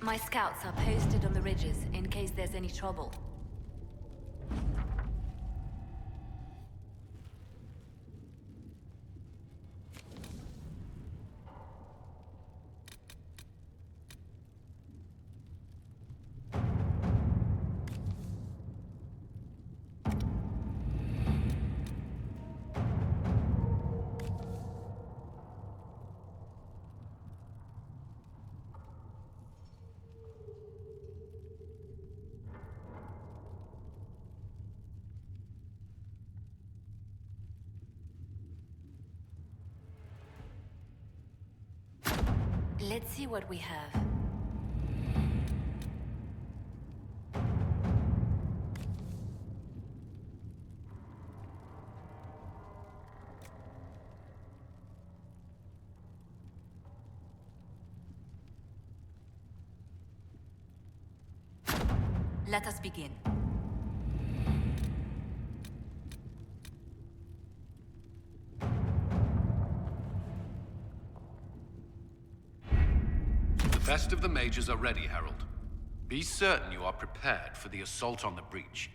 My scouts are posted on the ridges in case there's any trouble. Let's see what we have. Let us begin. The best of the mages are ready, Herald. Be certain you are prepared for the assault on the breach.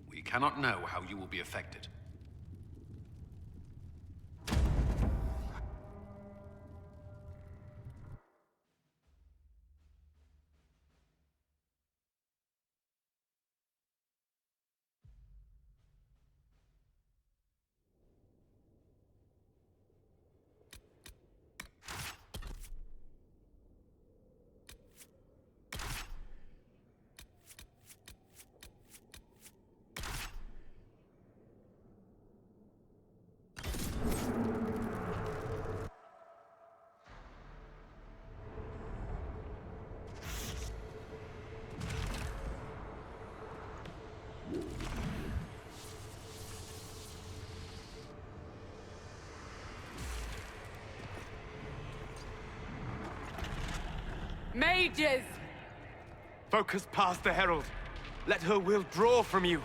We cannot know how you will be affected. Mages! Focus past the Herald. Let her will draw from you.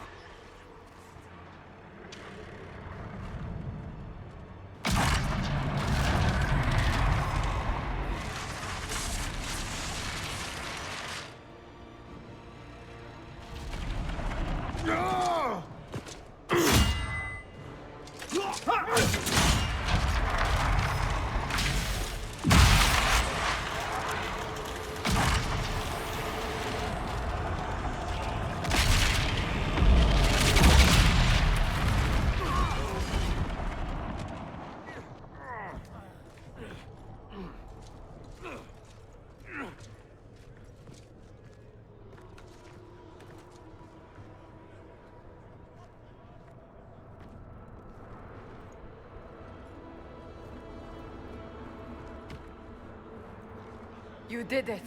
You did it.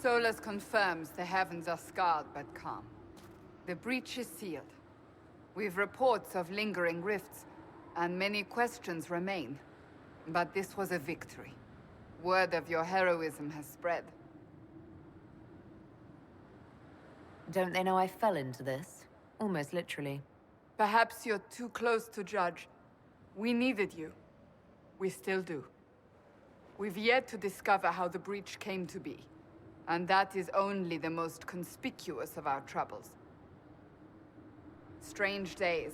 Solus confirms the heavens are scarred but calm. The breach is sealed. We've reports of lingering rifts, and many questions remain. But this was a victory. Word of your heroism has spread. Don't they know I fell into this? Almost literally. Perhaps you're too close to judge. We needed you. We still do. We've yet to discover how the breach came to be. And that is only the most conspicuous of our troubles. Strange days,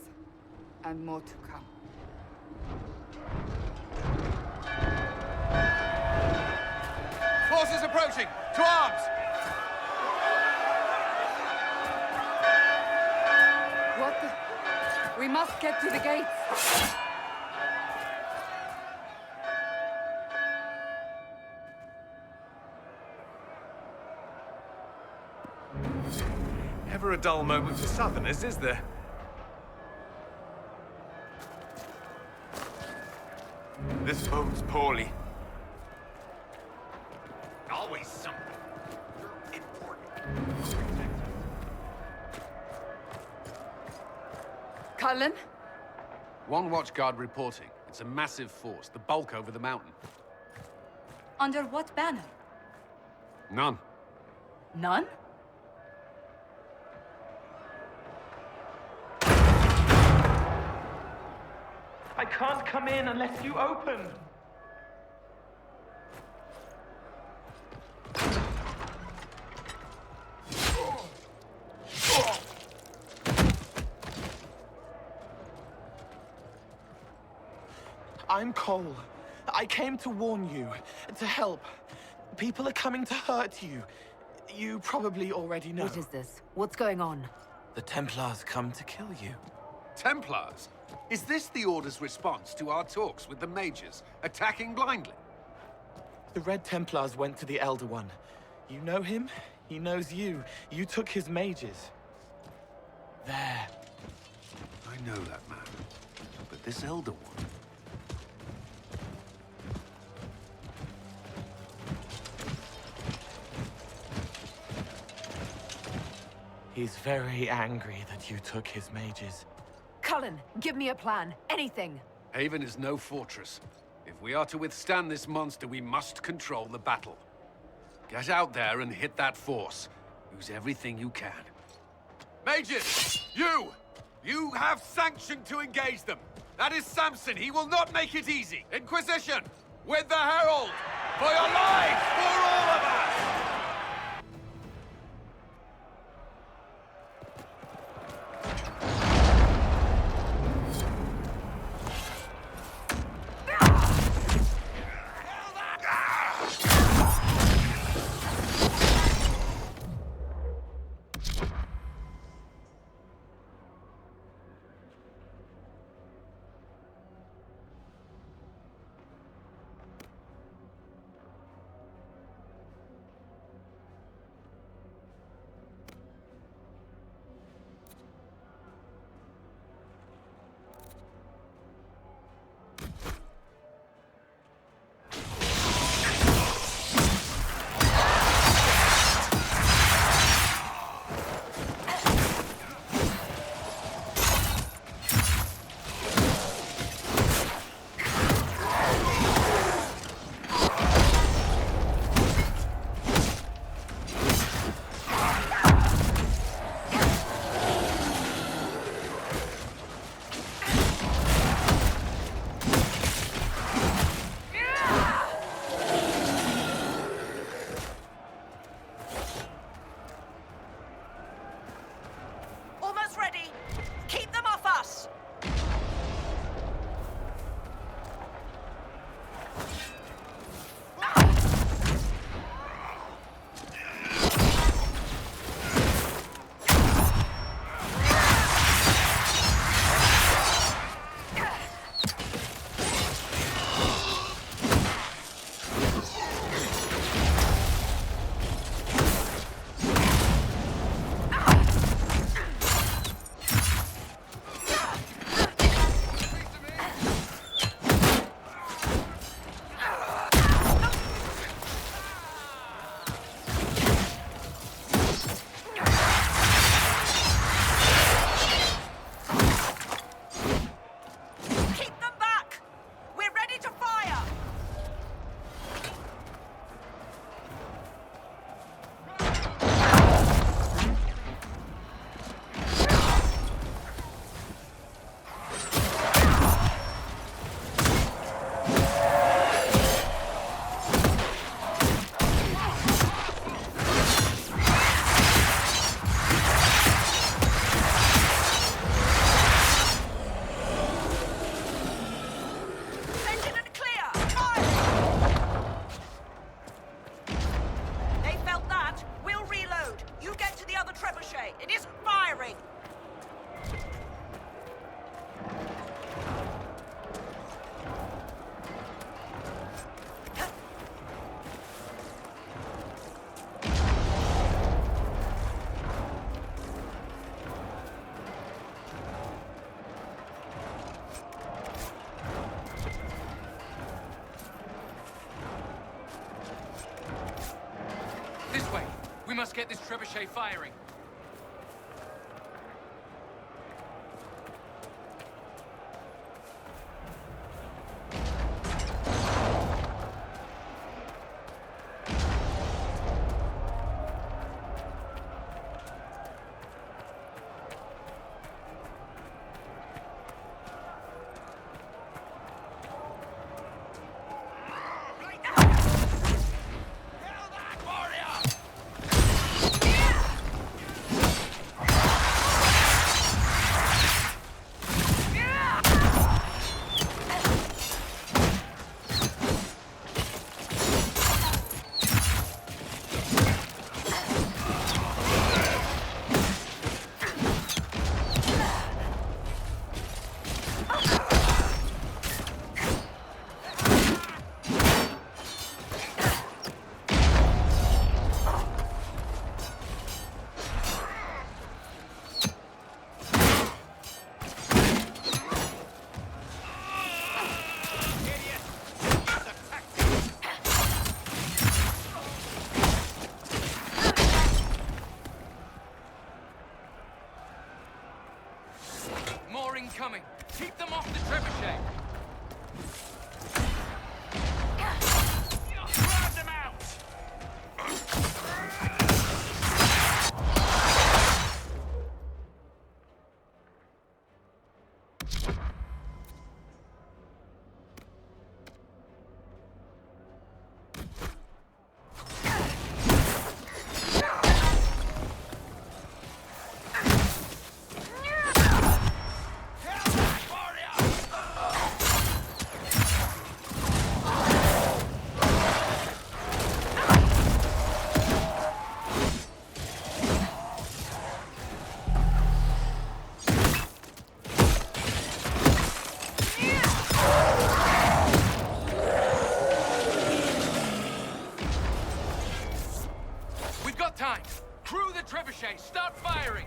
and more to come. to arms! What the... We must get to the gates. Never a dull moment for Southerners, is there? This bodes poorly. Always something. You're important. Cullen? One watchguard reporting. It's a massive force, the bulk over the mountain. Under what banner? None. None? I can't come in unless you open. I'm Cole. I came to warn you, to help. People are coming to hurt you. You probably already know. What is this? What's going on? The Templars come to kill you. Templars? Is this the Order's response to our talks with the mages, attacking blindly? The Red Templars went to the Elder One. You know him? He knows you. You took his mages. There. I know that man. But this Elder One... He's very angry that you took his mages. Cullen, give me a plan. Anything. Haven is no fortress. If we are to withstand this monster, we must control the battle. Get out there and hit that force. Use everything you can. Mages! You! You have sanction to engage them! That is Samson! He will not make it easy! Inquisition! With the Herald! For your lives! For all of us! This way. We must get this trebuchet firing. Incoming! Keep them off the trebuchet! Grab them out! Time! Crew the trebuchet! Start firing!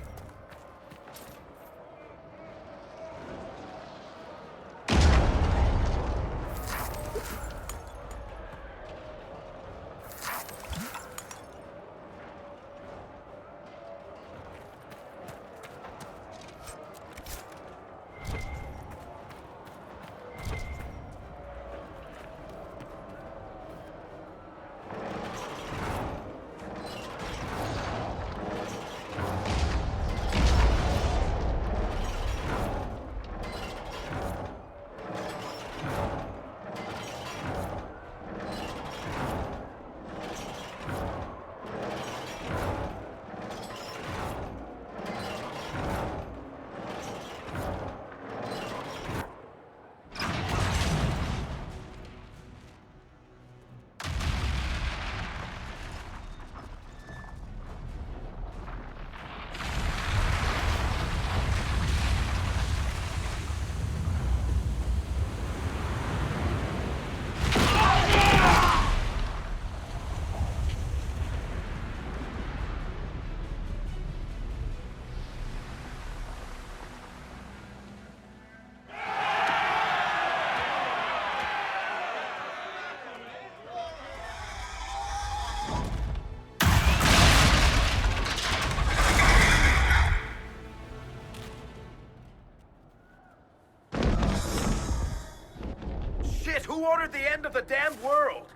Who ordered the end of the damned world?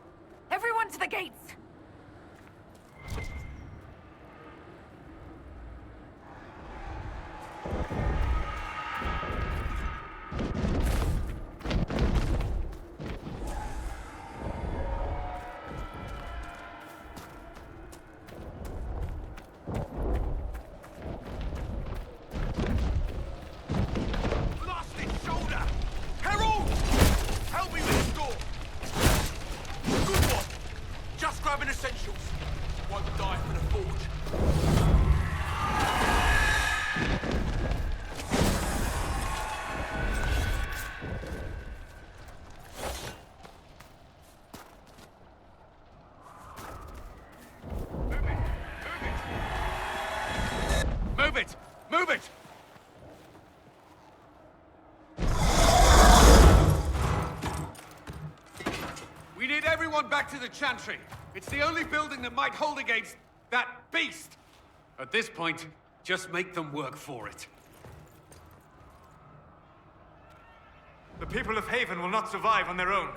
Everyone to the gates! Move it! Move it! We need everyone back to the Chantry. It's the only building that might hold against that beast! At this point, just make them work for it. The people of Haven will not survive on their own.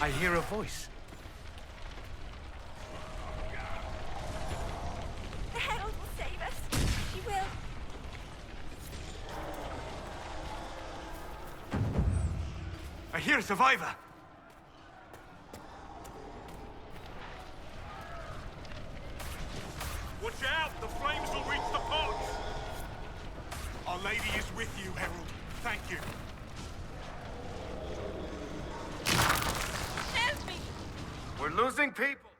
I hear a voice. The Herald will save us. He will. I hear a survivor. Watch out! The flames will reach the pots! Our Lady is with you, Herald. Thank you. Help me! We're losing people.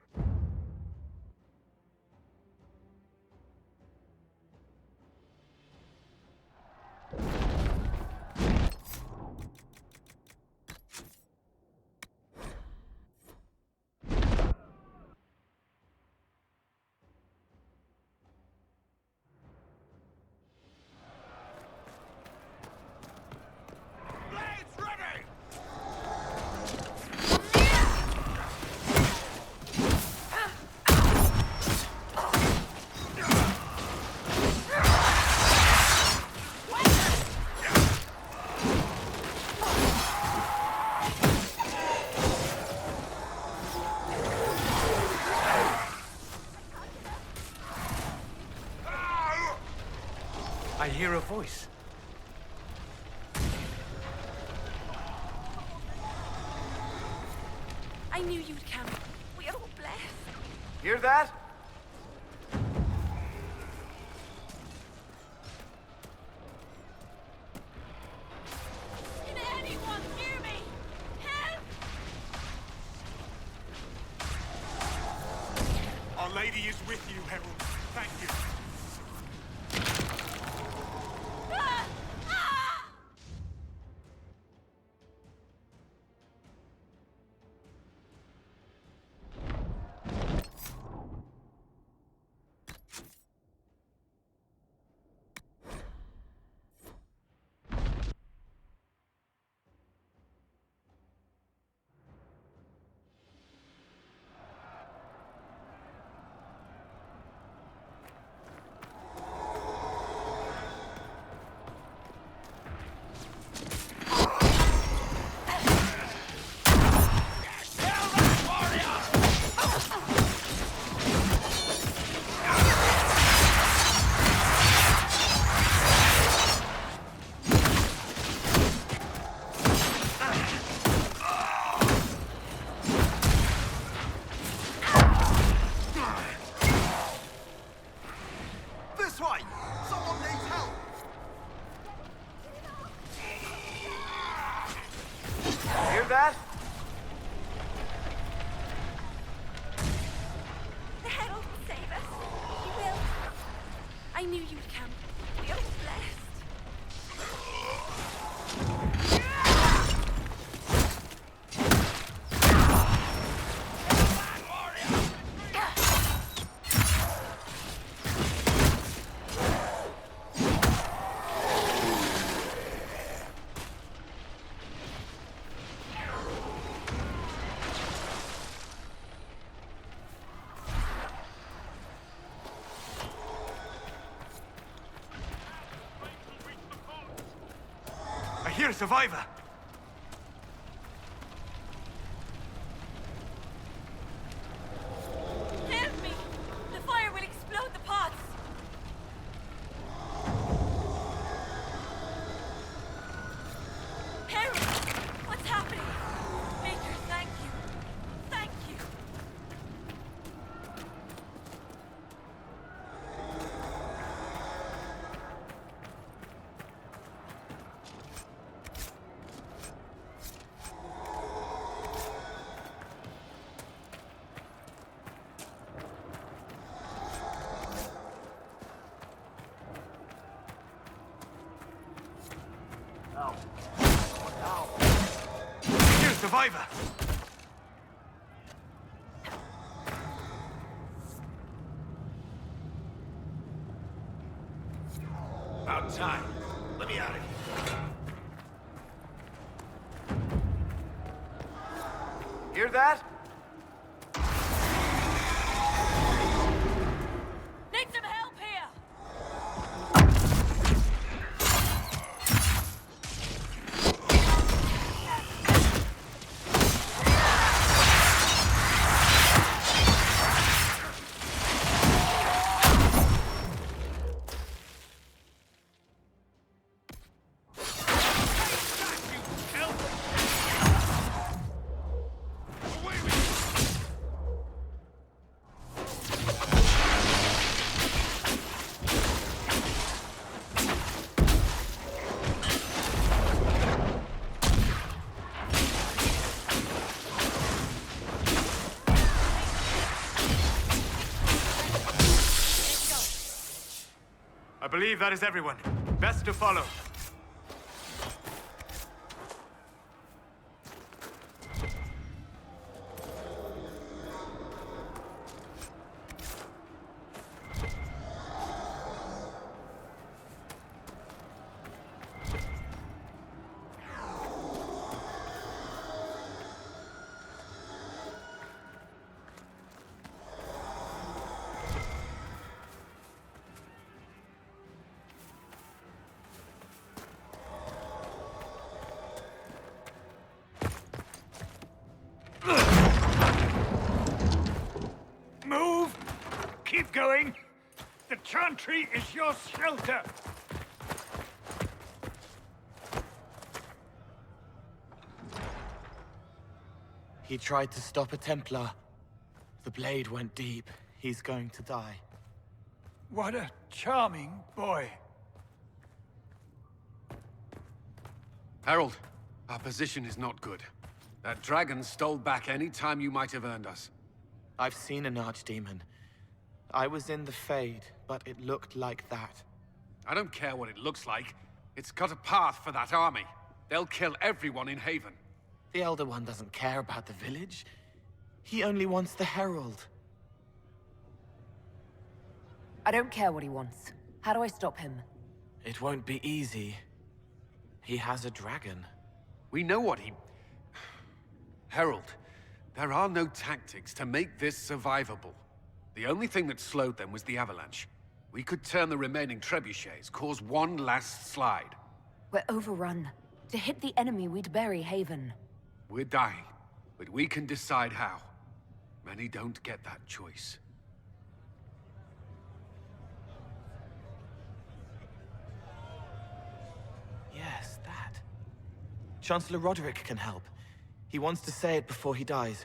I hear a voice. I knew you'd come. We are all blessed. Hear that? Can anyone hear me? Help! Our Lady is with you, Herald. Thank you. Ah! Ah! that? The herald will save us. He will. I knew you'd come. We are blessed. I hear a survivor. Help me! The fire will explode the pots. Herald! What's happening? Maker, thank you. Thank you. Here's a survivor. About time. Let me out of here. Hear that? Need some help here! I believe that is everyone. Best to follow. Move! Keep going! The chantry is your shelter! He tried to stop a Templar. The blade went deep. He's going to die. What a charming boy. Herald, our position is not good. That dragon stole back any time you might have earned us. I've seen an archdemon. I was in the Fade, but it looked like that. I don't care what it looks like. It's got a path for that army. They'll kill everyone in Haven. The Elder One doesn't care about the village. He only wants the Herald. I don't care what he wants. How do I stop him? It won't be easy. He has a dragon. We know what he... Herald, there are no tactics to make this survivable. The only thing that slowed them was the avalanche. We could turn the remaining trebuchets, cause one last slide. We're overrun. To hit the enemy, we'd bury Haven. We're dying, but we can decide how. Many don't get that choice. Yes, that. Chancellor Roderick can help. He wants to say it before he dies.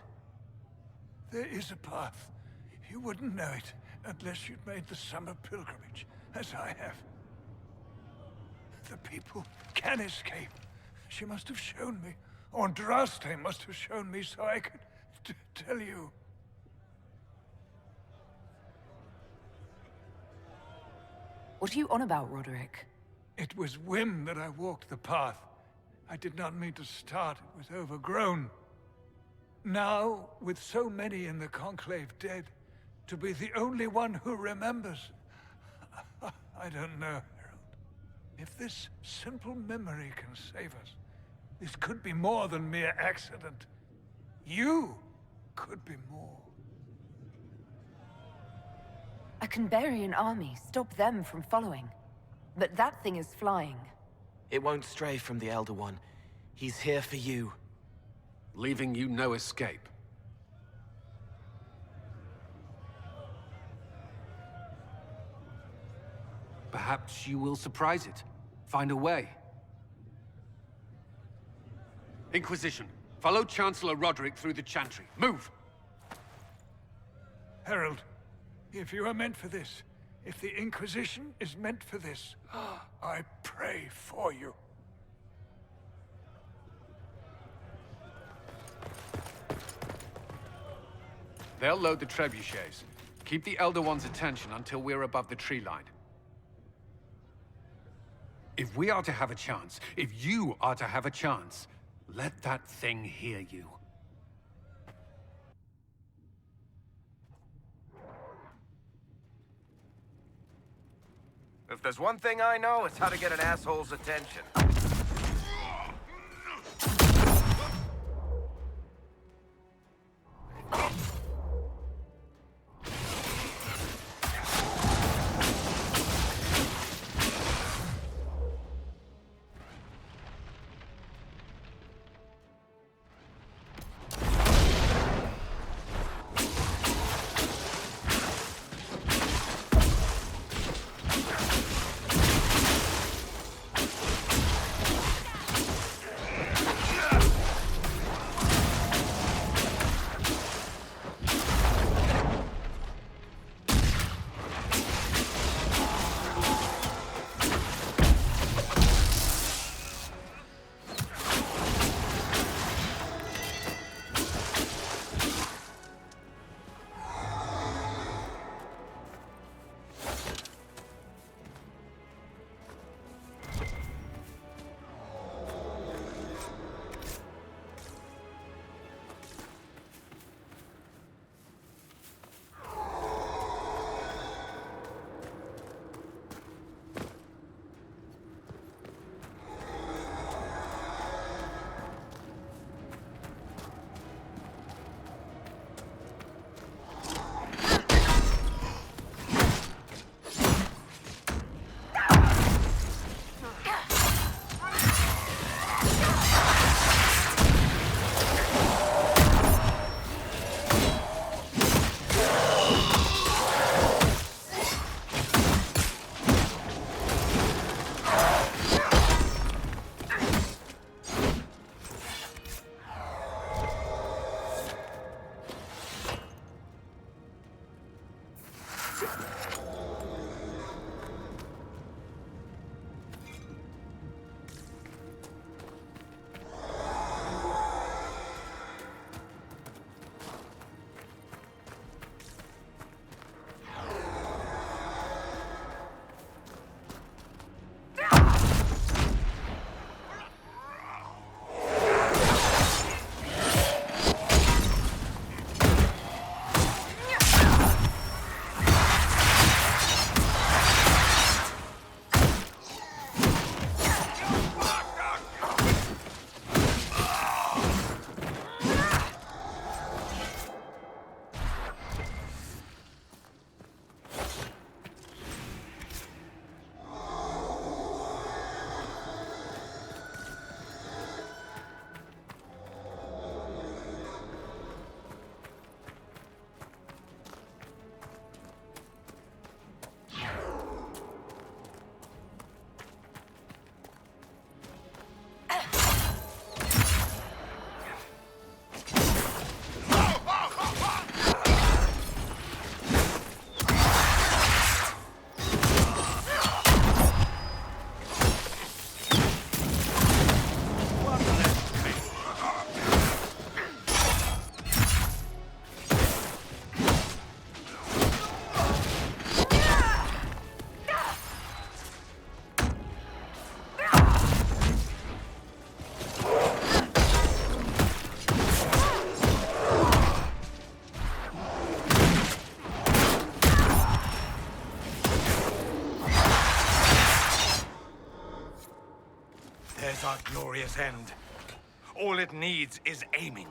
There is a path. You wouldn't know it unless you'd made the summer pilgrimage, as I have. The people can escape. She must have shown me Andraste must have shown me so I could tell you. What are you on about, Roderick? It was whim that I walked the path. I did not mean to start. It was overgrown. Now, with so many in the Conclave dead, to be the only one who remembers... I don't know, Harold. If this simple memory can save us, this could be more than mere accident. You could be more. A Canberian army. Stop them from following. But that thing is flying. It won't stray from the Elder One. He's here for you. Leaving you no escape. Perhaps you will surprise it. Find a way. Inquisition, follow Chancellor Roderick through the Chantry. Move! Harold, if you are meant for this, if the Inquisition is meant for this, I pray for you. They'll load the trebuchets. Keep the Elder One's attention until we're above the tree line. If we are to have a chance, if you are to have a chance, let that thing hear you. If there's one thing I know, it's how to get an asshole's attention. our glorious end. All it needs is aiming.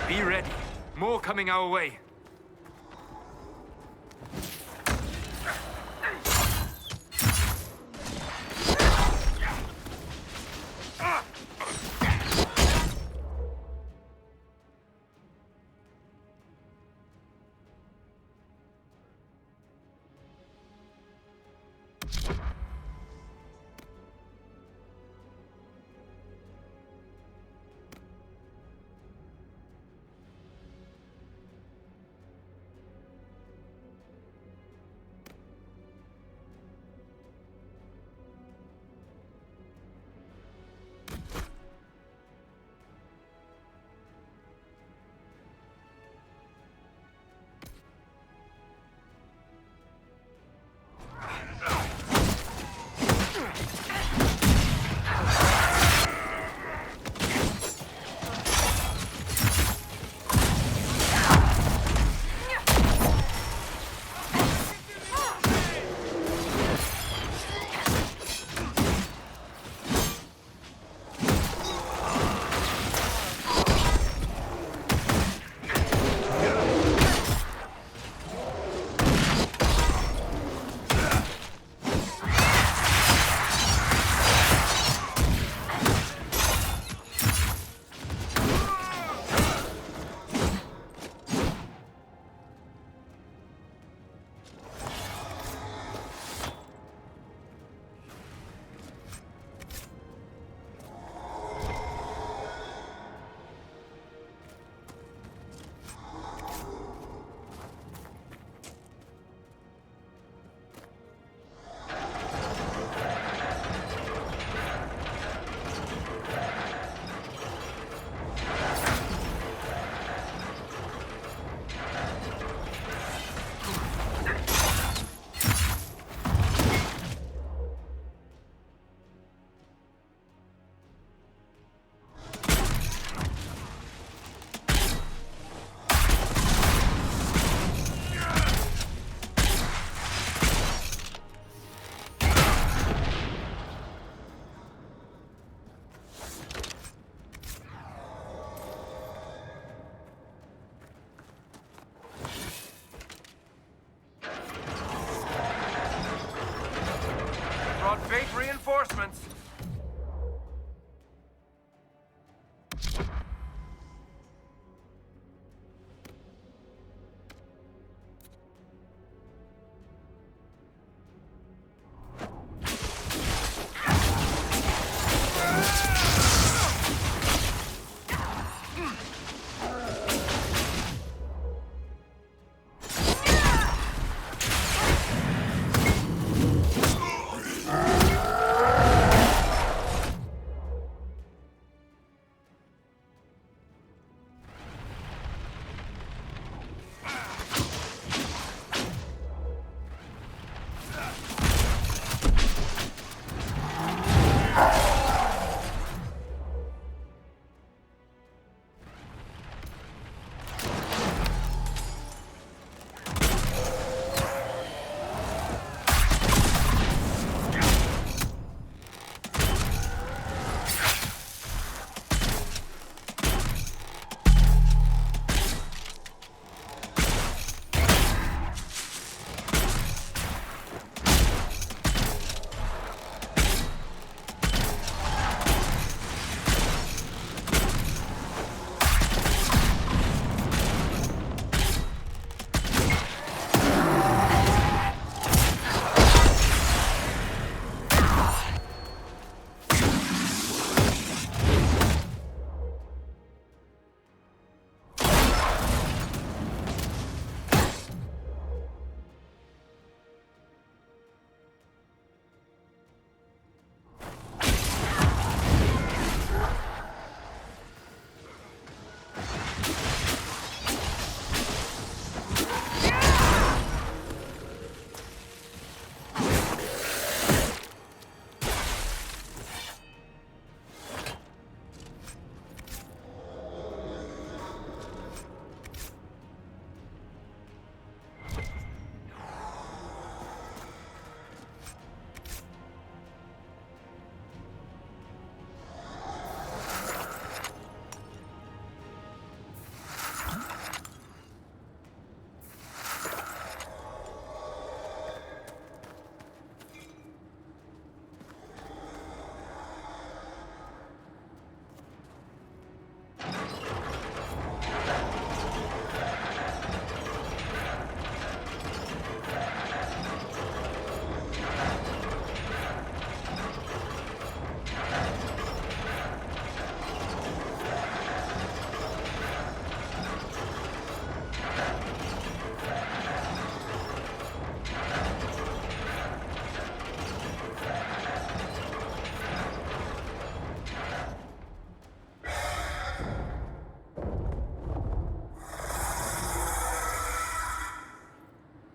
Be ready. More coming our way.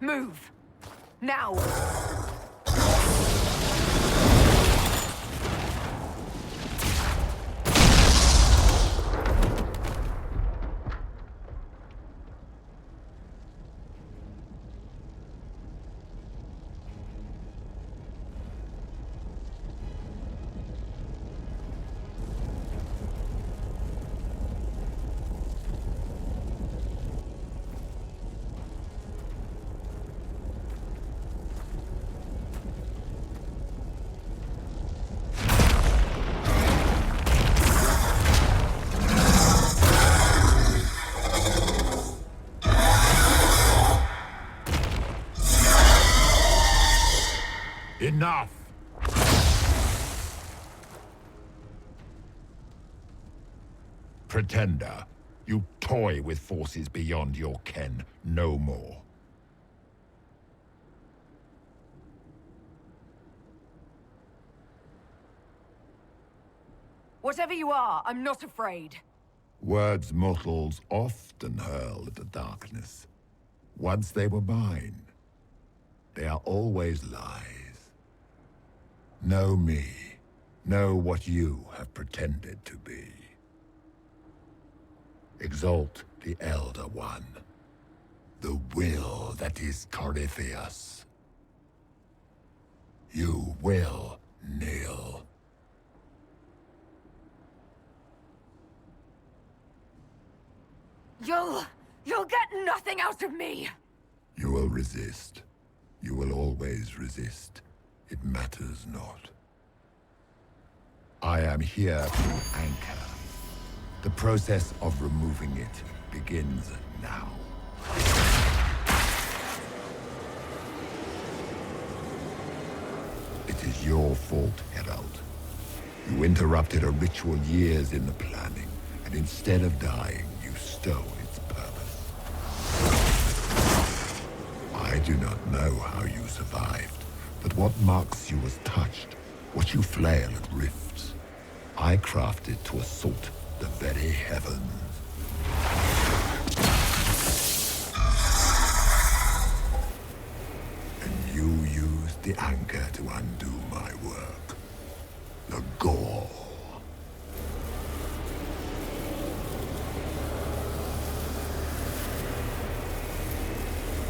Move! Now! Enough! Pretender, you toy with forces beyond your ken no more. Whatever you are, I'm not afraid. Words mortals often hurl at the darkness. Once they were mine, they are always lies. Know me. Know what you have pretended to be. Exalt the Elder One. The will that is Corifeus. You will kneel. You'll get nothing out of me! You will resist. You will always resist. It matters not. I am here to anchor. The process of removing it begins now. It is your fault, Herald. You interrupted a ritual years in the planning, and instead of dying, you stole its purpose. I do not know how you survived, but what marks you as touched, what you flail at rifts, I crafted to assault the very heavens. And you used the anchor to undo my work. The gall.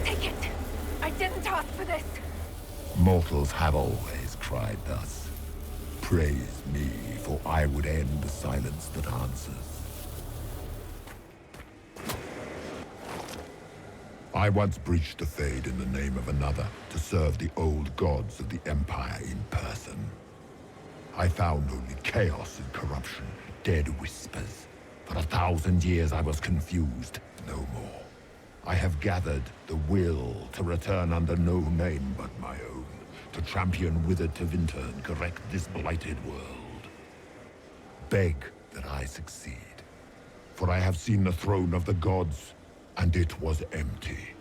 Take it! I didn't ask for this! Mortals have always cried thus. Praise me, for I would end the silence that answers. I once breached the Fade in the name of another to serve the old gods of the Empire in person. I found only chaos and corruption, dead whispers. For 1,000 years I was confused, no more. I have gathered the will to return under no name but my own, to champion withered to winter and correct this blighted world. Beg that I succeed, for I have seen the throne of the gods, and it was empty.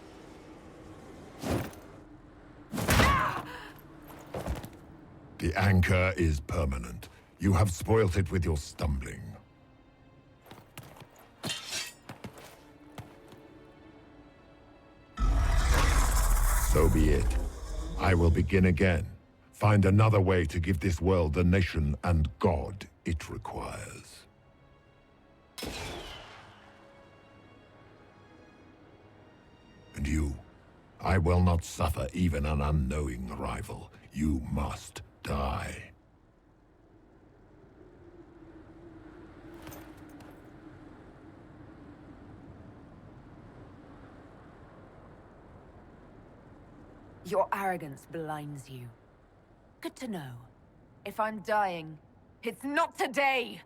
The anchor is permanent. You have spoilt it with your stumbling. So be it. I will begin again. Find another way to give this world the nation and God it requires. And you, I will not suffer even an unknowing rival. You must die. Your arrogance blinds you. Good to know. If I'm dying, it's not today!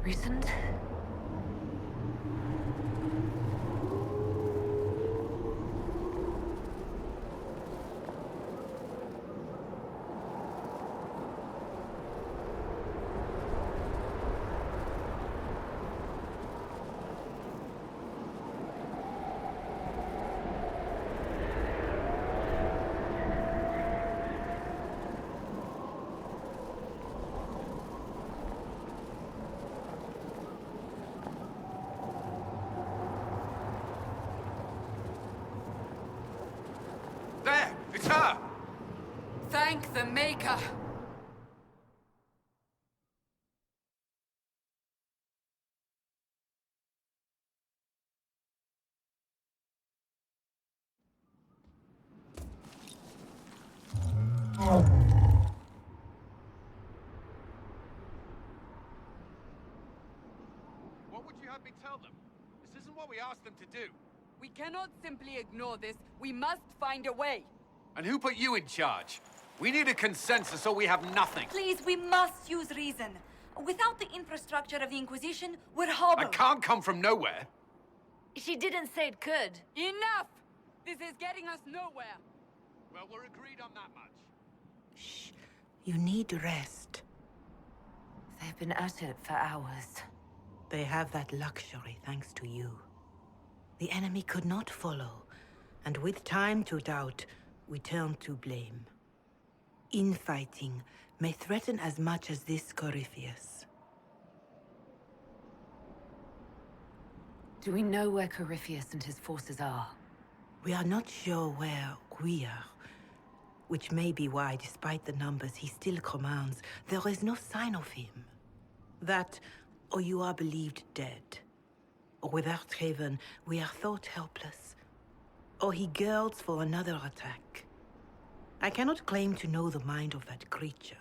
Recent? There! It's her! Thank the Maker! What would you have me tell them? This isn't what we asked them to do. We cannot simply ignore this. We must find a way. And who put you in charge? We need a consensus or we have nothing. Please, we must use reason. Without the infrastructure of the Inquisition, we're I hobbled. can't come from nowhere. She didn't say it could. Enough! This is getting us nowhere. Well, we're agreed on that much. Shh. You need rest. They've been at it for hours. They have that luxury thanks to you. The enemy could not follow, and with time to doubt, we turn to blame. Infighting may threaten as much as this Corifeus. Do we know where Corifeus and his forces are? We are not sure where we are, which may be why, despite the numbers he still commands, there is no sign of him. That, or you are believed dead. Or without Haven, we are thought helpless. Or he girds for another attack. I cannot claim to know the mind of that creature,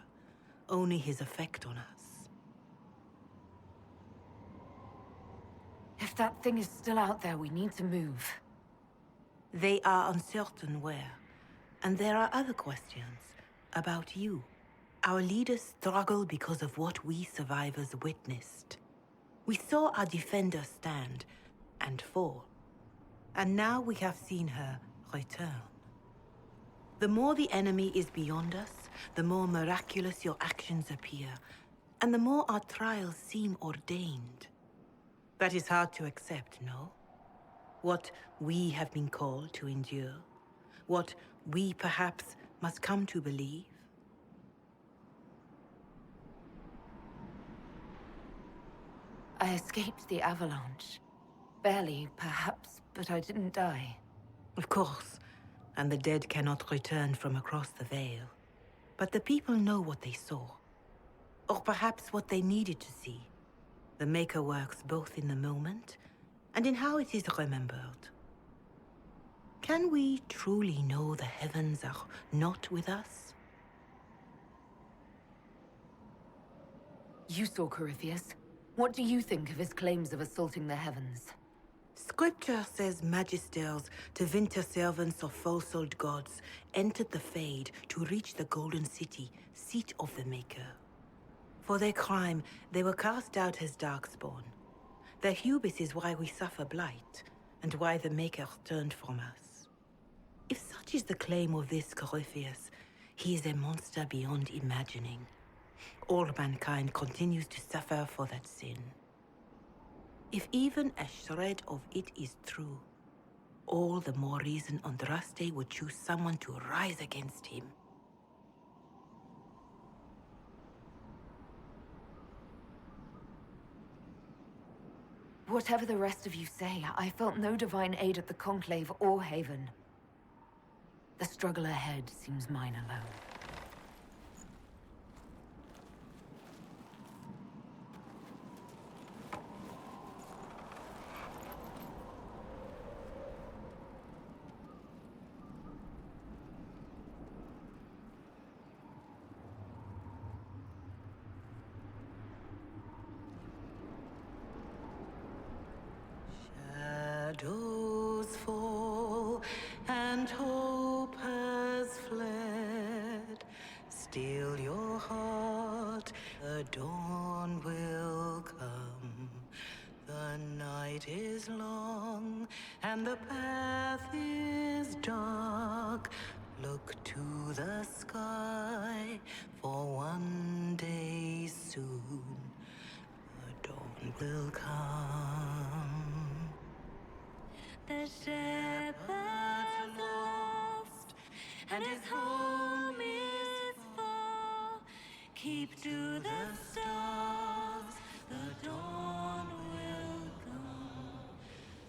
only his effect on us. If that thing is still out there, we need to move. They are uncertain where. And there are other questions about you. Our leaders struggle because of what we survivors witnessed. We saw our defender stand and fall. And now we have seen her return. The more the enemy is beyond us, the more miraculous your actions appear, and the more our trials seem ordained. That is hard to accept, no? What we have been called to endure, what we perhaps must come to believe. I escaped the avalanche. Barely, perhaps, but I didn't die. Of course, and the dead cannot return from across the veil. But the people know what they saw. Or perhaps what they needed to see. The Maker works both in the moment and in how it is remembered. Can we truly know the heavens are not with us? You saw Corifeus. What do you think of his claims of assaulting the heavens? Scripture says magisters to winter servants of false-old gods entered the Fade to reach the Golden City, seat of the Maker. For their crime, they were cast out as darkspawn. Their hubris is why we suffer blight, and why the Maker turned from us. If such is the claim of this Corifeus, he is a monster beyond imagining. All mankind continues to suffer for that sin. If even a shred of it is true, all the more reason Andraste would choose someone to rise against him. Whatever the rest of you say, I felt no divine aid at the Conclave or Haven. The struggle ahead seems mine alone. Shadows fall and hope has fled. Still your heart, the dawn will will come. The night is long and the path is dark. Look to the sky, for one day soon the dawn will come. The shepherd's lost, and his home is far. Keep to the stars, the dawn will come.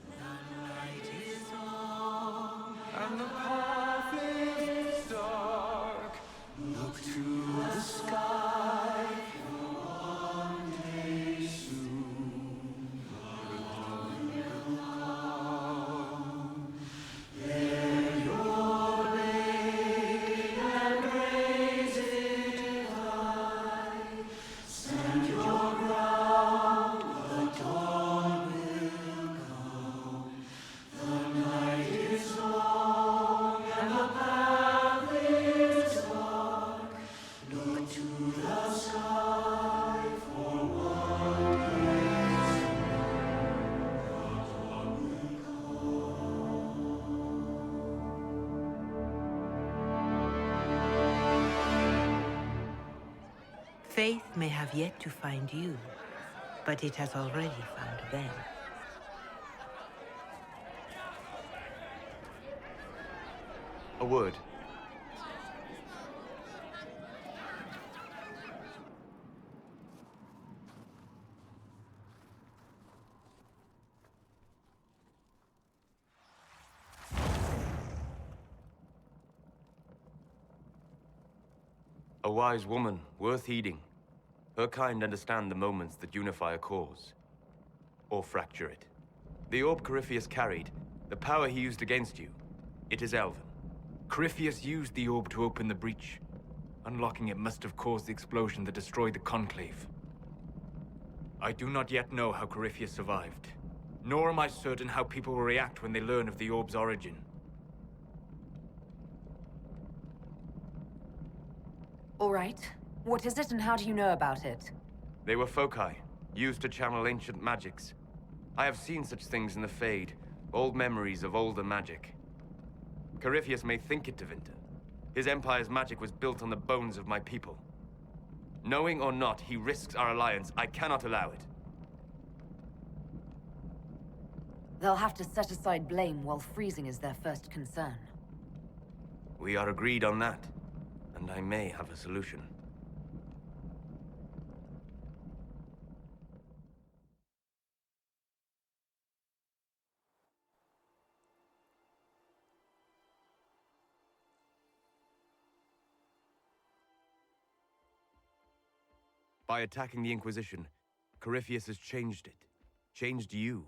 The night is long, And the path is dark. Look to the sky, for one day soon the dawn will come. Bear your blade and raise it high. Stand your ground, the dawn will come. The night is long and the path is dark. Look to the sky, for one day soon the dawn will Faith may have yet to find you, but it has already found them. A word. A wise woman, worth heeding. Her kind understand the moments that unify a cause. Or fracture it. The orb Corypheus carried, the power he used against you, it is elven. Corypheus used the orb to open the breach. Unlocking it must have caused the explosion that destroyed the Conclave. I do not yet know how Corypheus survived, nor am I certain how people will react when they learn of the orb's origin. All right. What is it and how do you know about it? They were foci, used to channel ancient magics. I have seen such things in the Fade, old memories of older magic. Corypheus may think it Tevinter. His empire's magic was built on the bones of my people. Knowing or not, he risks our alliance. I cannot allow it. They'll have to set aside blame while freezing is their first concern. We are agreed on that, and I may have a solution. By attacking the Inquisition, Corypheus has changed it. Changed you.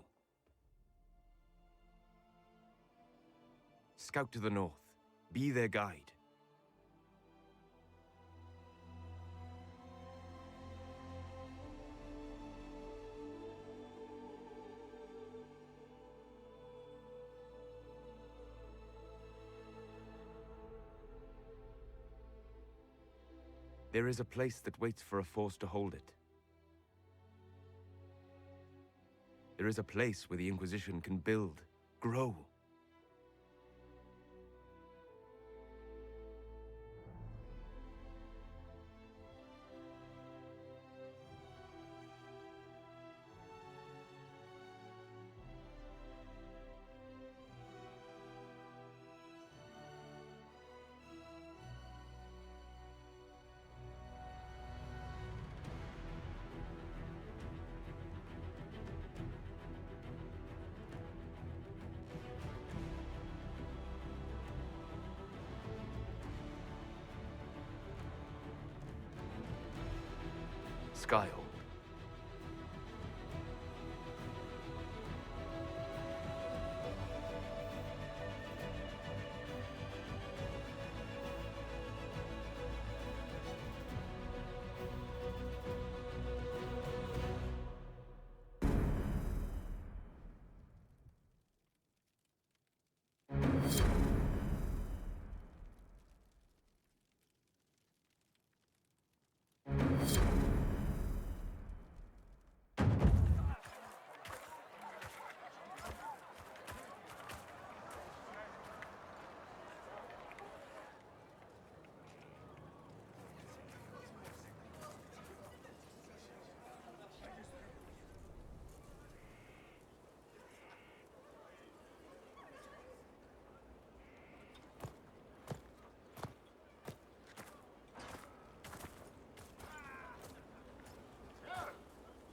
Scout to the north. Be their guide. There is a place that waits for a force to hold it. There is a place where the Inquisition can build, grow. Skyle.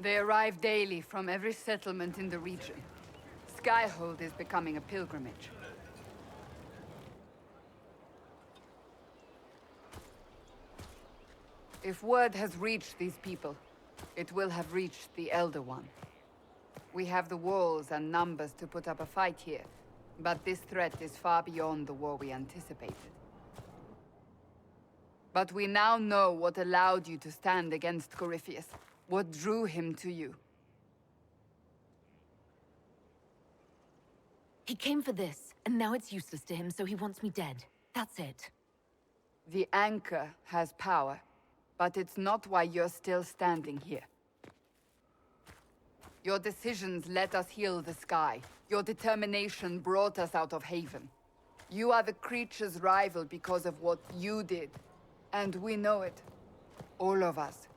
They arrive daily from every settlement in the region. Skyhold is becoming a pilgrimage. If word has reached these people, it will have reached the Elder One. We have the walls and numbers to put up a fight here, but this threat is far beyond the war we anticipated. But we now know what allowed you to stand against Corypheus, what drew him to you. He came for this, and now it's useless to him, so he wants me dead. That's it. The anchor has power, but it's not why you're still standing here. Your decisions let us heal the sky. Your determination brought us out of Haven. You are the creature's rival because of what you did. And we know it. All of us.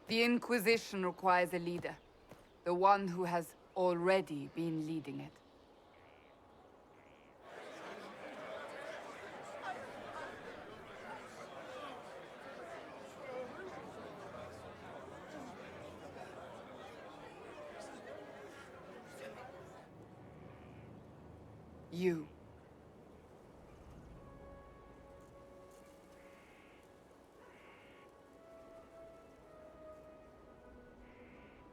The Inquisition requires a leader. The one who has already been leading it. You.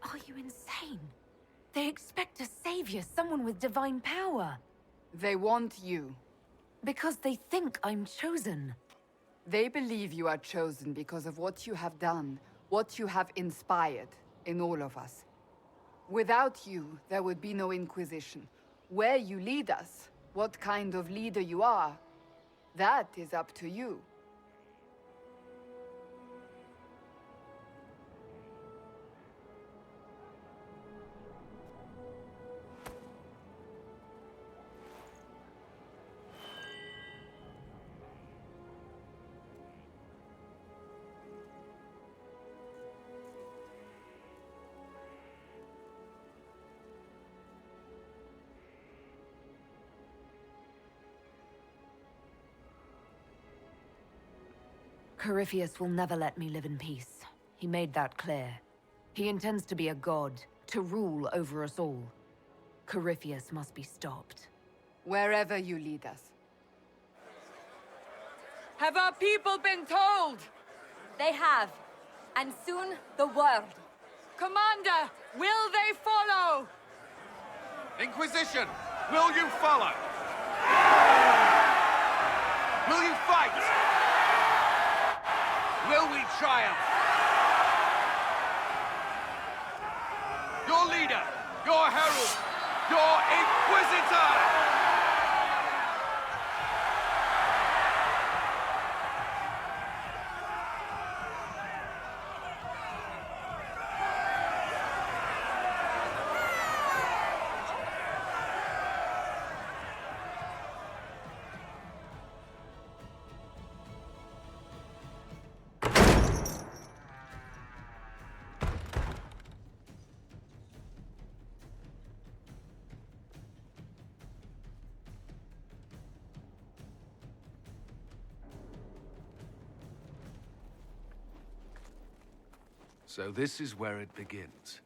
Are you insane? They expect a savior, someone with divine power. They want you. Because they think I'm chosen. They believe you are chosen because of what you have done, what you have inspired in all of us. Without you, there would be no Inquisition. Where you lead us, what kind of leader you are, that is up to you. Corypheus will never let me live in peace. He made that clear. He intends to be a god, to rule over us all. Corypheus must be stopped. Wherever you lead us. Have our people been told? They have. And soon, the world. Commander, will they follow? Inquisition, will you follow? Will you fight? Will we triumph? Your leader, your herald, your Inquisitor! So this is where it begins.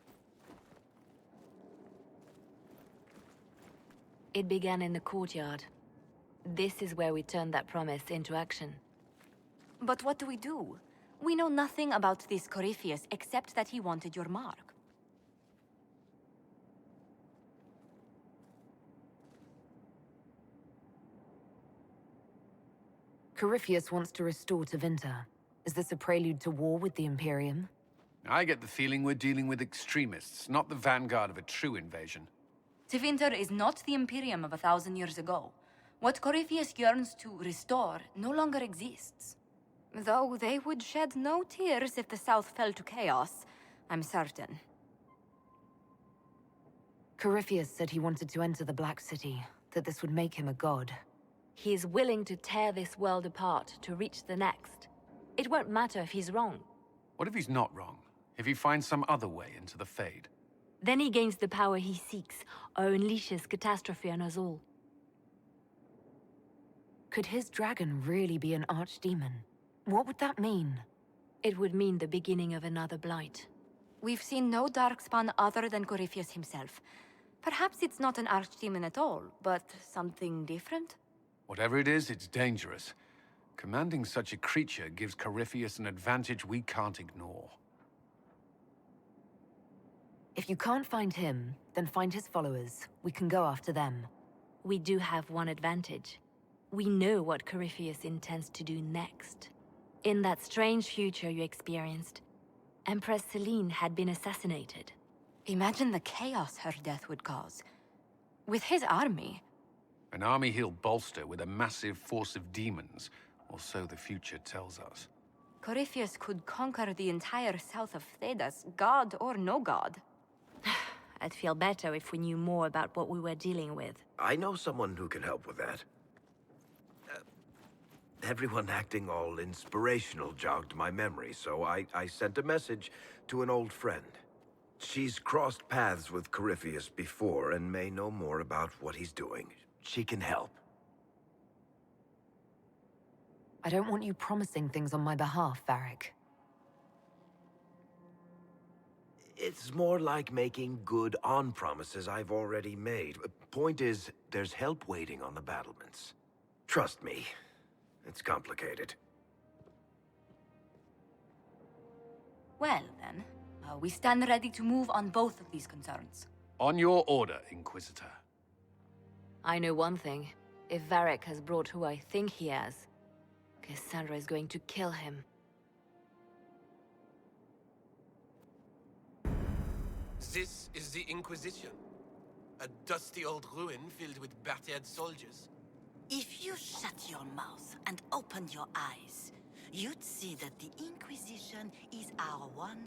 It began in the courtyard. This is where we turned that promise into action. But what do we do? We know nothing about this Corypheus except that he wanted your mark. Corypheus wants to restore Tevinter. Is this a prelude to war with the Imperium? I get the feeling we're dealing with extremists, not the vanguard of a true invasion. Tevinter is not the Imperium of 1,000 years ago. What Corypheus yearns to restore no longer exists. Though they would shed no tears if the South fell to chaos, I'm certain. Corypheus said he wanted to enter the Black City, that this would make him a god. He is willing to tear this world apart to reach the next. It won't matter if he's wrong. What if he's not wrong? If he finds some other way into the Fade? Then he gains the power he seeks, or unleashes catastrophe on us all. Could his dragon really be an archdemon? What would that mean? It would mean the beginning of another blight. We've seen no darkspawn other than Corifeus himself. Perhaps it's not an archdemon at all, but something different? Whatever it is, it's dangerous. Commanding such a creature gives Corifeus an advantage we can't ignore. If you can't find him, then find his followers. We can go after them. We do have one advantage. We know what Corifeus intends to do next. In that strange future you experienced, Empress Selene had been assassinated. Imagine the chaos her death would cause. With his army. An army he'll bolster with a massive force of demons, or so the future tells us. Corifeus could conquer the entire south of Thedas, god or no god. I'd feel better if we knew more about what we were dealing with. I know someone who can help with that. Everyone acting all inspirational jogged my memory, so I sent a message to an old friend. She's crossed paths with Corifeus before and may know more about what he's doing. She can help. I don't want you promising things on my behalf, Varric. It's more like making good on promises I've already made. Point is, there's help waiting on the battlements. Trust me, it's complicated. Well, then, we stand ready to move on both of these concerns. On your order, Inquisitor. I know one thing. If Varric has brought who I think he has, Cassandra is going to kill him. This is the Inquisition. A dusty old ruin filled with battered soldiers. If you shut your mouth and open your eyes, you'd see that the Inquisition is our one